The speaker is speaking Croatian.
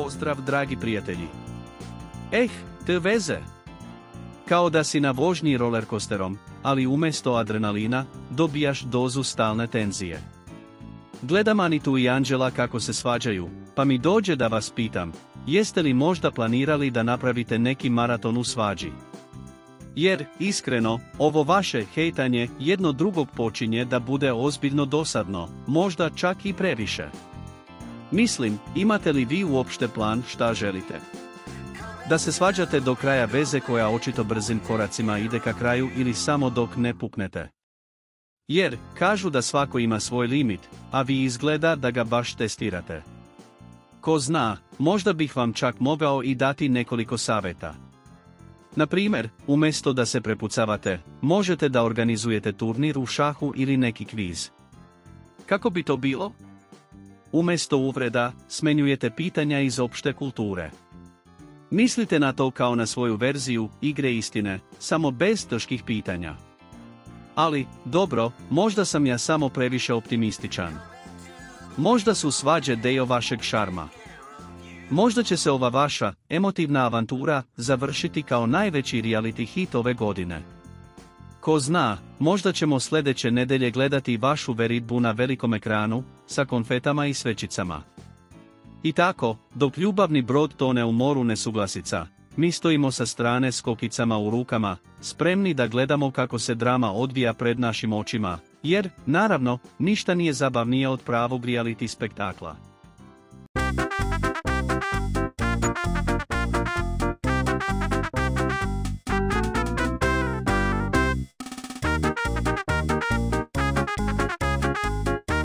Pozdrav dragi prijatelji. Te veze. Kao da si na vožnji rollercoasterom, ali umjesto adrenalina, dobijaš dozu stalne tenzije. Gledam Anitu i Anđela kako se svađaju, pa mi dođe da vas pitam, jeste li možda planirali da napravite neki maraton u svađi? Jer, iskreno, ovo vaše hejtanje jedno drugog počinje da bude ozbiljno dosadno, možda čak i previše. Mislim, imate li vi uopšte plan šta želite? Da se svađate do kraja veze koja očito brzim koracima ide ka kraju ili samo dok ne puknete? Jer, kažu da svako ima svoj limit, a vi izgleda da ga baš testirate. Ko zna, možda bih vam čak mogao i dati nekoliko savjeta. Na primjer, umjesto da se prepucavate, možete da organizujete turnir u šahu ili neki kviz. Kako bi to bilo? Umjesto uvreda, smenjujete pitanja iz opšte kulture. Mislite na to kao na svoju verziju igre istine, samo bez teških pitanja. Ali, dobro, možda sam ja samo previše optimističan. Možda su svađe dio vašeg šarma. Možda će se ova vaša emotivna avantura završiti kao najveći reality hit ove godine. Ko zna, možda ćemo sljedeće nedelje gledati vašu veritbu na velikom ekranu, sa konfetama i svećicama. I tako, dok ljubavni brod tone u moru nesuglasica, mi stojimo sa strane s kokicama u rukama, spremni da gledamo kako se drama odvija pred našim očima, jer, naravno, ništa nije zabavnije od pravog reality spektakla.